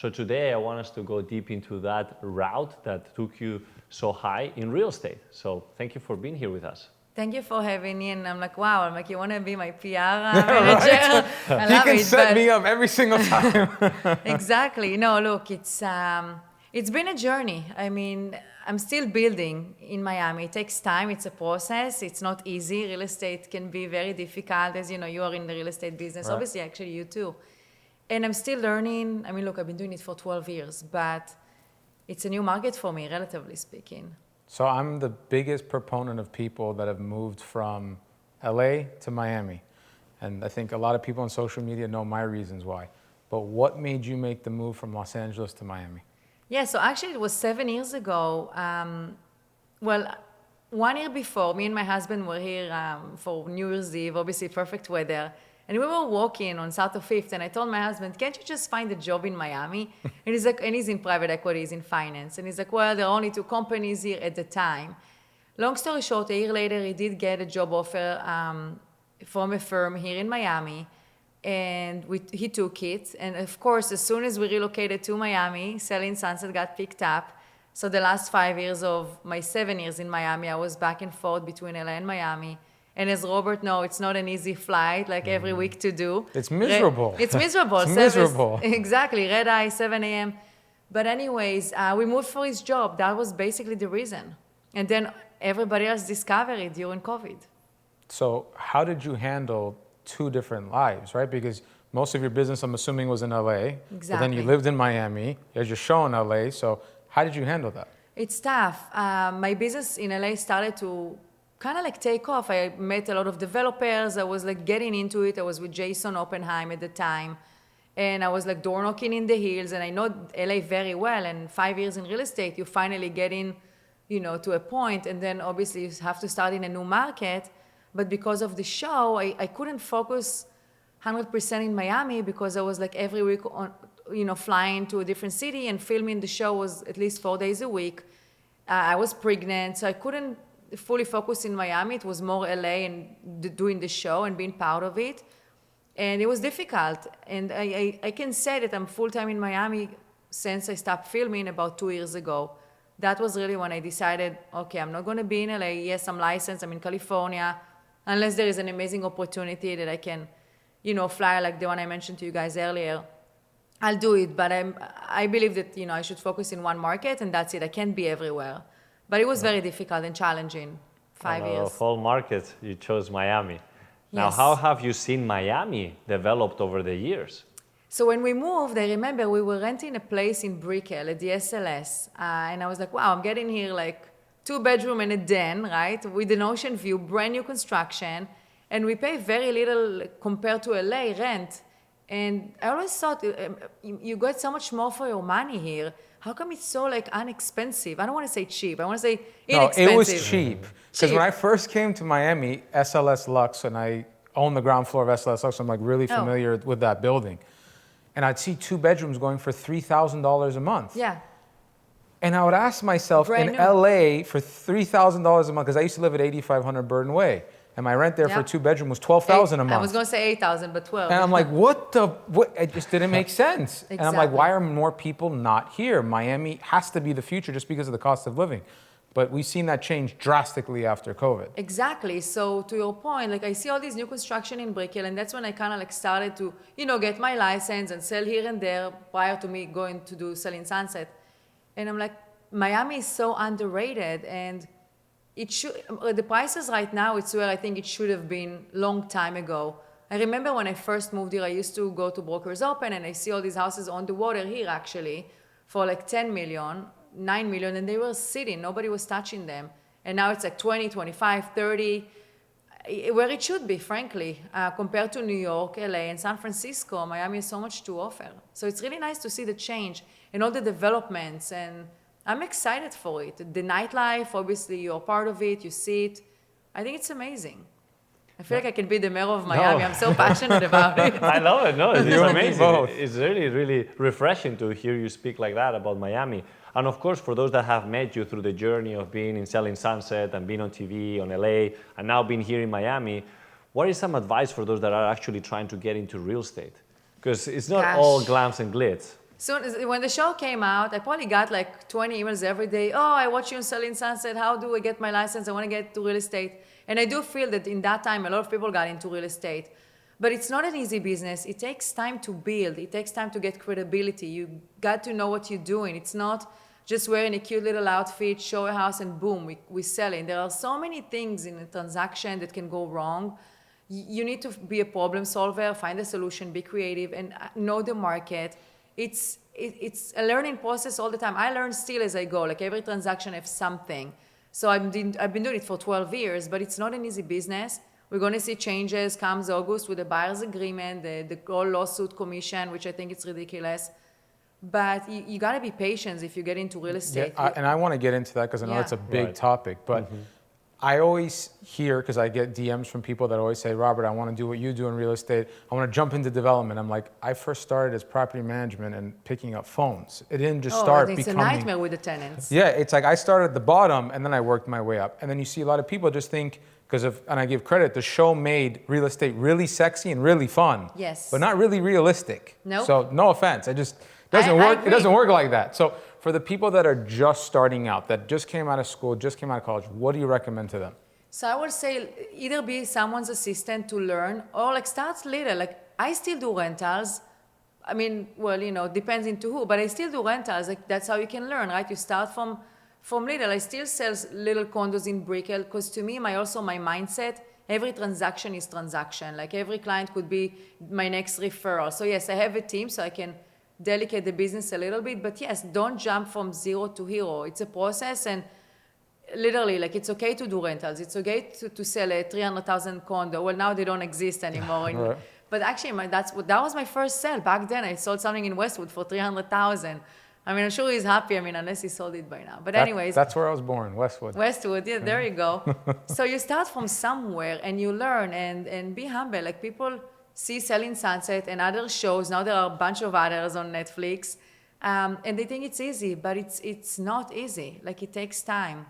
So today I want us to go deep into that route that took you so high in real estate. So thank you for being here with us. Thank you for having me. And I'm like, wow, I'm like, you want to be my PR manager? I love He can it, set but- me up every single time. Exactly. No, look, it's been a journey. I mean, I'm still building in Miami. It takes time. It's a process. It's not easy. Real estate can be very difficult. As you know, you are in the real estate business. Right. Obviously, actually, you too. And I'm still learning. I mean, look, I've been doing it for 12 years, but it's a new market for me, relatively speaking. So I'm the biggest proponent of people that have moved from LA to Miami. And I think a lot of people on social media know my reasons why. But what made you make the move from Los Angeles to Miami? Yeah, so actually it was 7 years ago. Well, 1 year before, me and my husband were here for New Year's Eve, obviously perfect weather. And we were walking on South of Fifth, and I told my husband, can't you just find a job in Miami? And he's like, and he's in private equity, he's in finance. And he's like, well, there are only 2 companies here at the time. Long story short, a year later, he did get a job offer from a firm here in Miami. And he took it. And of course, as soon as we relocated to Miami, Selling Sunset got picked up. So the last 5 years of my 7 years in Miami, I was back and forth between LA and Miami. And as Robert knows, it's not an easy flight like every week to do. It's miserable. It's miserable. It's miserable. Exactly, red eye, 7 a.m. But anyways, we moved for his job. That was basically the reason. And then everybody else discovered it during COVID. So how did you handle 2 different lives, right? Because most of your business, I'm assuming, was in LA. Exactly. But then you lived in Miami. You had your show in LA. So how did you handle that? It's tough. My business in LA started to kind of like take off. I met a lot of developers. I was like getting into it. I was with Jason Oppenheim at the time. And I was like door knocking in the hills. And I know LA very well. And 5 years in real estate, you finally get in, to a point. And then obviously you have to start in a new market. But because of the show, I couldn't focus 100% in Miami because I was like every week on, flying to a different city and filming the show was at least 4 days a week. I was pregnant, so I couldn't fully focus in Miami. It was more LA and doing the show and being part of it. And it was difficult. And I can say that I'm full-time in Miami since I stopped filming about 2 years ago. That was really when I decided, okay, I'm not going to be in LA. Yes, I'm licensed. I'm in California. Unless there is an amazing opportunity that I can, fly like the one I mentioned to you guys earlier, I'll do it. But I believe that, I should focus in one market and that's it. I can't be everywhere. But it was very difficult and challenging. 5 years. Of all markets, you chose Miami. Now, Yes. how have you seen Miami developed over the years? So when we moved, I remember we were renting a place in Brickell at the SLS. And I was like, wow, I'm getting here like 2-bedroom and a den, right? With an ocean view, brand new construction. And we pay very little compared to LA rent. And I always thought, you get so much more for your money here. How come it's so like inexpensive? I don't want to say cheap. I want to say inexpensive. No, it was cheap. Because when I first came to Miami, SLS Lux, and I own the ground floor of SLS Lux, I'm like really familiar with that building. And I'd see 2 bedrooms going for $3,000 a month. Yeah. And I would ask myself, Brand in new. LA, for $3,000 a month, because I used to live at 8500 Burden Way, and my rent there for a 2-bedroom was $12,000 a month. I was going to say 8,000, but 12. And I'm like, what? It just didn't make sense. And I'm like, why are more people not here? Miami has to be the future just because of the cost of living. But we've seen that change drastically after COVID. Exactly. So to your point, like I see all these new construction in Brickell, and that's when I kind of like started to, get my license and sell here and there prior to me going to do Selling Sunset. And I'm like, Miami is so underrated, and it should, the prices right now, it's where I think it should have been long time ago. I remember when I first moved here, I used to go to Brokers Open and I see all these houses on the water here actually for like 10 million, 9 million, and they were sitting, nobody was touching them. And now it's like 20, 25, 30, where it should be, frankly, compared to New York, LA, and San Francisco. Miami has so much to offer. So it's really nice to see the change and all the developments, and I'm excited for it. The nightlife, obviously, you're part of it, you see it. I think it's amazing. I feel like I can be the mayor of Miami. No. I'm so passionate about it. I love it. No, it's You and me amazing. both. It's really, really refreshing to hear you speak like that about Miami. And of course, for those that have met you through the journey of being in Selling Sunset and being on TV, on LA, and now being here in Miami, what is some advice for those that are actually trying to get into real estate? Because it's not Gosh. all glams and glitz. When the show came out, I probably got like 20 emails every day. Oh, I watch you on Selling Sunset. How do I get my license? I want to get to real estate. And I do feel that in that time, a lot of people got into real estate. But it's not an easy business. It takes time to build. It takes time to get credibility. You got to know what you're doing. It's not just wearing a cute little outfit, show a house, and boom, we sell it. There are so many things in a transaction that can go wrong. You need to be a problem solver, find a solution, be creative, and know the market. It's a learning process all the time. I learn still as I go. Like every transaction has something. So I've been doing it for 12 years, but it's not an easy business. We're going to see changes comes August with the buyer's agreement, the whole lawsuit commission, which I think it's ridiculous. But you got to be patient if you get into real estate. Yeah, and I want to get into that because I know it's a big topic. But I always hear, because I get DMs from people that always say, Robert, I want to do what you do in real estate. I want to jump into development. I'm like, I first started as property management and picking up phones. It didn't just start it's becoming... a nightmare with the tenants. Yeah, it's like I started at the bottom and then I worked my way up. And then you see a lot of people just think, and I give credit, the show made real estate really sexy and really fun. Yes. But not really realistic. Nope. So no offense, it doesn't work like that. So for the people that are just starting out, that just came out of school, just came out of college, what do you recommend to them? So I would say either be someone's assistant to learn or like start little. Like I still do rentals. I mean, well, depends into who, but I still do rentals. Like that's how you can learn, right? You start from little. I still sell little condos in Brickell because to me, my mindset, every transaction is transaction. Like every client could be my next referral. So yes, I have a team so I can delegate the business a little bit, but yes, don't jump from zero to hero. It's a process, and literally, like it's okay to do rentals. It's okay to sell a 300,000 condo. Well, now they don't exist anymore. Right. But actually, that was my first sale back then. I sold something in Westwood for 300,000. I mean, I'm sure he's happy. I mean, unless he sold it by now. But anyways. That's where I was born, Westwood. Westwood, yeah, there you go. So you start from somewhere and you learn and be humble. Like people see Selling Sunset and other shows. Now there are a bunch of others on Netflix. And they think it's easy, but it's not easy. Like it takes time.